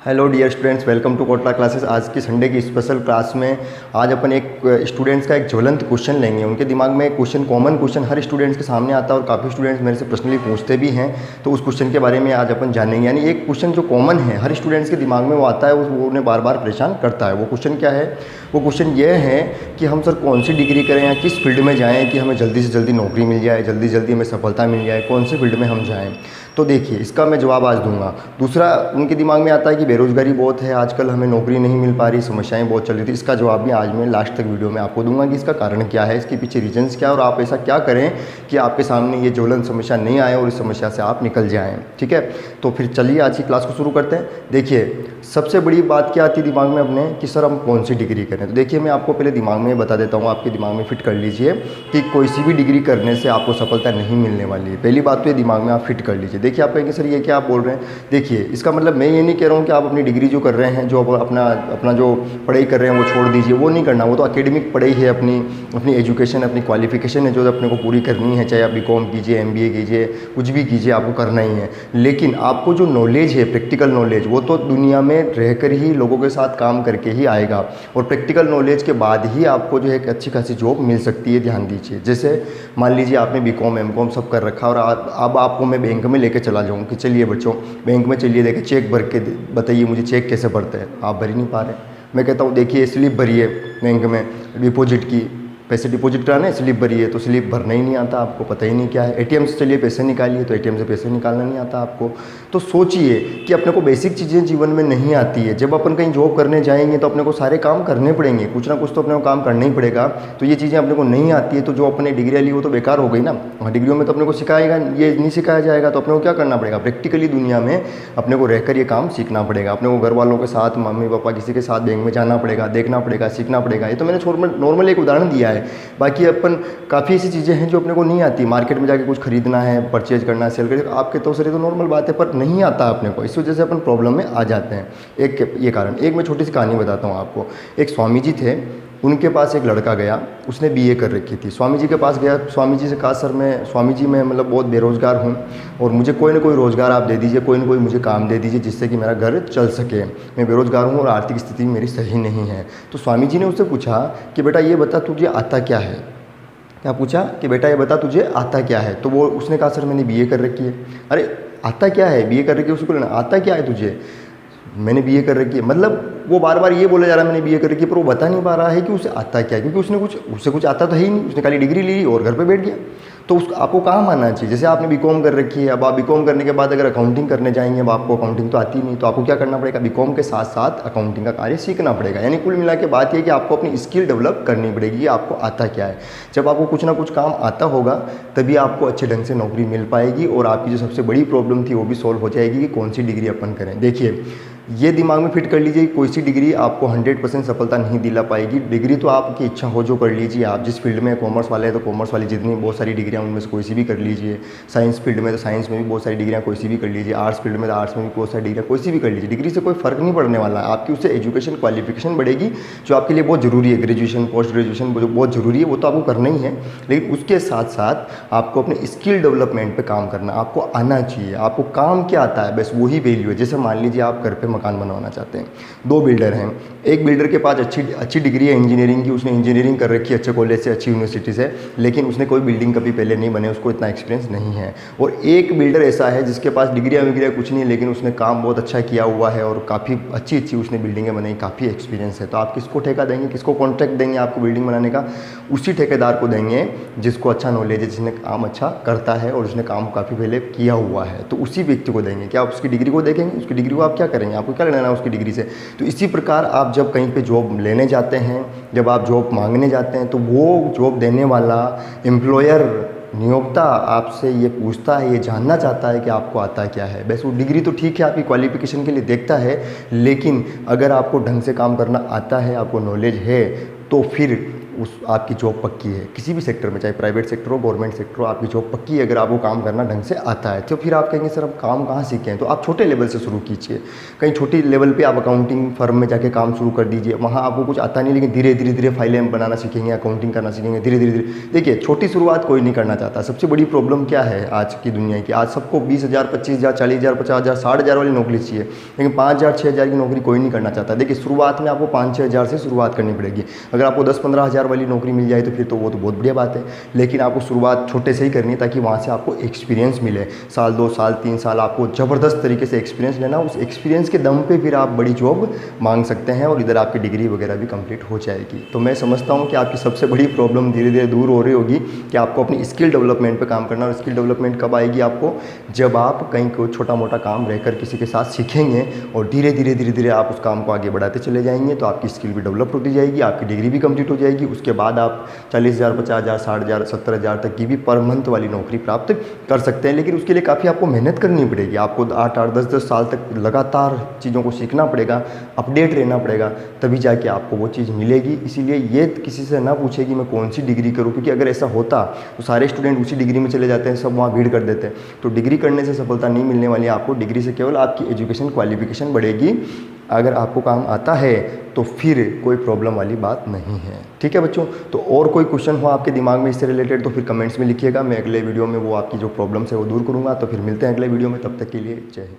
Hello dear students, welcome to Kotla classes. आज की Sunday की स्पेशल क्लास में आज अपन एक स्टूडेंट्स का एक ज्वलंत क्वेश्चन लेंगे। उनके दिमाग में एक क्वेश्चन, कॉमन क्वेश्चन हर स्टूडेंट्स के सामने आता है और काफ़ी स्टूडेंट्स मेरे से पर्सनली पूछते भी हैं, तो उस क्वेश्चन के बारे में आज अपन जानेंगे। यानी एक क्वेश्चन जो कॉमन है हर स्टूडेंट्स के दिमाग में वो आता है, वो उन्हें बार बार परेशान करता है। वो क्वेश्चन क्या है? वो क्वेश्चन ये है कि हम सर कौन सी डिग्री करें या किस फील्ड में जाएँ कि हमें जल्दी से जल्दी नौकरी मिल जाए, जल्दी जल्दी हमें सफलता मिल जाए, कौन से फील्ड में हम जाएँ। तो देखिए, इसका मैं जवाब आज दूंगा। दूसरा उनके दिमाग में आता है कि बेरोज़गारी बहुत है आजकल, हमें नौकरी नहीं मिल पा रही, समस्याएं बहुत चल रही थी। इसका जवाब भी आज मैं लास्ट तक वीडियो में आपको दूंगा कि इसका कारण क्या है, इसके पीछे रीजंस क्या है और आप ऐसा क्या करें कि आपके सामने ये ज्वलंत समस्या नहीं आए और इस समस्या से आप निकल जाएँ। ठीक है, तो फिर चलिए आज की क्लास को शुरू करते हैं। देखिए, सबसे बड़ी बात क्या आती है दिमाग में अपने कि सर हम कौन सी डिग्री करें। तो देखिए, मैं आपको पहले दिमाग में बता देता हूँ, आपके दिमाग में फिट कर लीजिए कि कोई सी भी डिग्री करने से आपको सफलता नहीं मिलने वाली है। पहली बात तो ये दिमाग में आप फिट कर लीजिए। देखिए, आप कहेंगे सर ये क्या आप बोल रहे हैं। देखिए, इसका मतलब मैं ये नहीं कह रहा हूँ कि आप अपनी डिग्री जो कर रहे हैं, जो अपना जो पढ़ाई कर रहे हैं वो छोड़ दीजिए, वो नहीं करना। वो तो एकेडमिक पढ़ाई है, अपनी एजुकेशन, अपनी क्वालिफिकेशन है जो अपने को पूरी करनी है। चाहे आप बीकॉम कीजिए, MBA कीजिए, कुछ भी कीजिए, आपको करना ही है। लेकिन आपको जो नॉलेज है, प्रैक्टिकल नॉलेज, वो तो दुनिया में रहकर ही, लोगों के साथ काम करके ही आएगा। और प्रैक्टिकल नॉलेज के बाद ही आपको जो है एक अच्छी खासी जॉब मिल सकती है। ध्यान दीजिए, जैसे मान लीजिए आपने बीकॉम MCOM सब कर रखा और अब आपको मैं बैंक में लेके चला जाऊँ कि चलिए बच्चों बैंक में चलिए, देखिए चेक भर के बताइए मुझे चेक कैसे भरते हैं। आप भर ही नहीं पा रहे। मैं कहता हूँ देखिए स्लिप भरिए बैंक में, डिपॉजिट की, पैसे डिपॉजिट कराना है, स्लिप भरिए, तो स्लिप भरना ही नहीं आता आपको, पता ही नहीं क्या है। ATM से चलिए पैसे निकालिए, तो ATM से पैसे निकालना नहीं आता आपको। तो सोचिए कि अपने को बेसिक चीज़ें जीवन में नहीं आती है। जब अपन कहीं जॉब करने जाएंगे तो अपने को सारे काम करने पड़ेंगे, कुछ ना कुछ तो अपने को काम करना ही पड़ेगा। तो ये चीज़ें अपने को नहीं आती है तो जो अपने डिग्री ली वो तो बेकार हो गई ना। डिग्रियों में तो अपने को सिखाएगा, ये नहीं सिखाया जाएगा, तो अपने को क्या करना पड़ेगा, प्रैक्टिकली दुनिया में अपने को रहकर ये काम सीखना पड़ेगा। अपने को घर वालों के साथ, मम्मी पापा किसी के साथ बैंक में जाना पड़ेगा, देखना पड़ेगा, सीखना पड़ेगा। ये तो मैंने नॉर्मल एक उदाहरण दिया है। बाकी अपन काफ़ी ऐसी चीज़ें हैं जो अपने को नहीं आती। मार्केट में जाके कुछ खरीदना है, परचेज करना है, सेल करना, आपके तो सर ये तो नॉर्मल बात है, पर नहीं आता अपने को। इस वजह से अपन प्रॉब्लम में आ जाते हैं। एक ये कारण। एक मैं छोटी सी कहानी बताता हूँ आपको। एक स्वामी जी थे, उनके पास एक लड़का गया, उसने BA कर रखी थी। स्वामी जी के पास गया, स्वामी जी से कहा सर मैं स्वामी जी मैं मतलब बहुत बेरोज़गार हूँ और मुझे कोई ना कोई रोज़गार आप दे दीजिए, कोई ना कोई मुझे काम दे दीजिए जिससे कि मेरा घर चल सके। मैं बेरोज़गार हूँ और आर्थिक स्थिति मेरी सही नहीं है। तो स्वामी जी ने उससे पूछा कि बेटा ये बता तुझे आता क्या है। क्या पूछा कि बेटा ये बता तुझे आता क्या है। तो वो उसने कहा सर मैंने BA कर रखी है। अरे आता क्या है, BA कर रखी है, उसको लेना आता क्या है तुझे, मैंने BA कर रखी है। मतलब वो बार बार ये बोले जा रहा है मैंने BA कर रखी है, पर वो बता नहीं पा रहा है कि उसे आता क्या है, क्योंकि उससे कुछ आता तो है ही नहीं। उसने खाली डिग्री ली और घर पे बैठ गया। तो आपको काम आना चाहिए। जैसे आपने BCOM कर रखी है, अब आप BCOM करने के बाद अगर अकाउंटिंग करने जाएंगे, अब आपको अकाउंटिंग तो आती नहीं, तो आपको क्या करना पड़ेगा, BCOM के साथ साथ अकाउंटिंग का कार्य सीखना पड़ेगा। यानी कुल मिला के बात ये कि आपको अपनी स्किल डेवलप करनी पड़ेगी, आपको आता क्या है। जब आपको कुछ ना कुछ काम आता होगा तभी आपको अच्छे ढंग से नौकरी मिल पाएगी और आपकी जो सबसे बड़ी प्रॉब्लम थी वो भी सॉल्व हो जाएगी कि कौन सी डिग्री अपन करें। देखिए, ये दिमाग में फिट कर लीजिए, कोई सी डिग्री आपको 100% सफलता नहीं दिला पाएगी। डिग्री तो आपकी इच्छा हो जो कर लीजिए। आप जिस फील्ड में कॉमर्स वाले हैं तो कॉमर्स वाली जितनी बहुत सारी डिग्रियाँ उनमें से कोई सी भी कर लीजिए। साइंस फील्ड में तो साइंस में भी बहुत सारी डिग्रियाँ कोई सी भी कर लीजिए। आर्ट्स फील्ड में तो आर्ट्स में भी बहुत सारी डिग्रियाँ कोई सी भी कर लीजिए। डिग्री से कोई फ़र्क नहीं पड़ने वाला है, आपकी उससे एजुकेशन क्वालिफिकेशन बढ़ेगी जो आपके लिए बहुत ज़रूरी है। ग्रेजुएशन, पोस्ट ग्रेजुएशन जो बहुत ज़रूरी है वो तो आपको करना ही है, लेकिन उसके साथ साथ आपको अपने स्किल डेवलपमेंट पर काम करना, आपको आना चाहिए। आपको काम क्या आता है बस वही वैल्यू है। जैसे मान लीजिए आप घर पर मकान बनवाना चाहते हैं, दो बिल्डर हैं। एक बिल्डर के पास अच्छी डिग्री है इंजीनियरिंग की, उसने इंजीनियरिंग कर रखी है अच्छे कॉलेज से, अच्छी यूनिवर्सिटी से, लेकिन उसने कोई बिल्डिंग कभी पहले नहीं बने, उसको इतना एक्सपीरियंस नहीं है। और एक बिल्डर ऐसा है जिसके पास डिग्रियाँ विग्रियाँ कुछ नहीं है, लेकिन उसने काम बहुत अच्छा किया हुआ है और काफ़ी अच्छी उसने बिल्डिंगें बनाई, काफ़ी एक्सपीरियंस है। तो आप किसको ठेका देंगे, किसको कॉन्ट्रैक्ट देंगे आपको बिल्डिंग बनाने का? उसी ठेकेदार को देंगे जिसको अच्छा नॉलेज है, जिसने काम अच्छा करता है और उसने काम काफ़ी पहले किया हुआ है, तो उसी व्यक्ति को देंगे। क्या आप उसकी डिग्री को देखेंगे? उसकी डिग्री को आप क्या करेंगे, आपको क्या लेना है उसकी डिग्री से? तो इसी प्रकार आप जब कहीं पे जॉब लेने जाते हैं, जब आप जॉब मांगने जाते हैं, तो वो जॉब देने वाला एम्प्लॉयर, नियोक्ता आपसे ये पूछता है, ये जानना चाहता है कि आपको आता क्या है। बस वो डिग्री तो ठीक है आपकी क्वालिफिकेशन के लिए देखता है, लेकिन अगर आपको ढंग से काम करना आता है, आपको नॉलेज है, तो फिर उस आपकी जॉब पक्की है किसी भी सेक्टर में, चाहे प्राइवेट सेक्टर हो गवर्नमेंट सेक्टर हो, आपकी जॉब पक्की है अगर आपको काम करना ढंग से आता है। तो फिर आप कहेंगे सर अब काम कहाँ सीखे हैं, तो आप छोटे लेवल से शुरू कीजिए। कहीं छोटी लेवल पे आप अकाउंटिंग फर्म में जाके काम शुरू कर दीजिए, वहाँ आपको कुछ आता नहीं लेकिन धीरे धीरे धीरे फाइलें बनाना सीखेंगे, अकाउंटिंग करना सीखेंगे, धीरे धीरे धीरे। देखिए छोटी शुरुआत कोई नहीं करना चाहता। सबसे बड़ी प्रॉब्लम क्या है आज की दुनिया की, आज सबको 20,000 25,000 40,000 50,000 60,000 वाली नौकरी चाहिए, लेकिन 5,000 6,000 की नौकरी कोई नहीं करना चाहता। देखिए शुरुआत में आपको 5-6 हज़ार से शुरुआत करनी पड़ेगी। अगर आपको 10-15 हज़ार वाली नौकरी मिल जाए तो फिर तो वो तो बहुत बढ़िया बात है, लेकिन आपको शुरुआत छोटे से ही करनी है ताकि वहाँ से आपको एक्सपीरियंस मिले। साल 2 साल 3 साल आपको ज़बरदस्त तरीके से एक्सपीरियंस लेना, उस एक्सपीरियंस के दम पे फिर आप बड़ी जॉब मांग सकते हैं और इधर आपकी डिग्री वगैरह भी कंप्लीट हो जाएगी। तो मैं समझता हूँ कि आपकी सबसे बड़ी प्रॉब्लम धीरे धीरे दूर हो रही होगी कि आपको अपनी स्किल डेवलपमेंट पे काम करना। और स्किल डेवलपमेंट कब आएगी आपको, जब आप कहीं को छोटा मोटा काम रहकर किसी के साथ सीखेंगे और धीरे धीरे धीरे धीरे आप उस काम को आगे बढ़ाते चले जाएंगे, तो आपकी स्किल भी डेवलप होती जाएगी, आपकी डिग्री भी कंप्लीट हो जाएगी। उसके बाद आप 40,000 50,000 60,000 70,000 तक की भी पर मंथ वाली नौकरी प्राप्त कर सकते हैं। लेकिन उसके लिए काफ़ी आपको मेहनत करनी पड़ेगी, आपको 8-8 10-10 साल तक लगातार चीज़ों को सीखना पड़ेगा, अपडेट रहना पड़ेगा, तभी जाके आपको वो चीज़ मिलेगी। इसीलिए ये किसी से ना पूछे कि मैं कौन सी डिग्री करूँ, क्योंकि अगर ऐसा होता तो सारे स्टूडेंट उसी डिग्री में चले जाते हैं, सब वहाँ भीड़ कर देते हैं। तो डिग्री करने से सफलता नहीं मिलने वाली है आपको, डिग्री से केवल आपकी एजुकेशन क्वालिफिकेशन बढ़ेगी। अगर आपको काम आता है तो फिर कोई प्रॉब्लम वाली बात नहीं है। ठीक है बच्चों, तो और कोई क्वेश्चन हो आपके दिमाग में इससे रिलेटेड तो फिर कमेंट्स में लिखिएगा, मैं अगले वीडियो में वो आपकी जो प्रॉब्लम्स है वो दूर करूँगा। तो फिर मिलते हैं अगले वीडियो में, तब तक के लिए जय हिंद।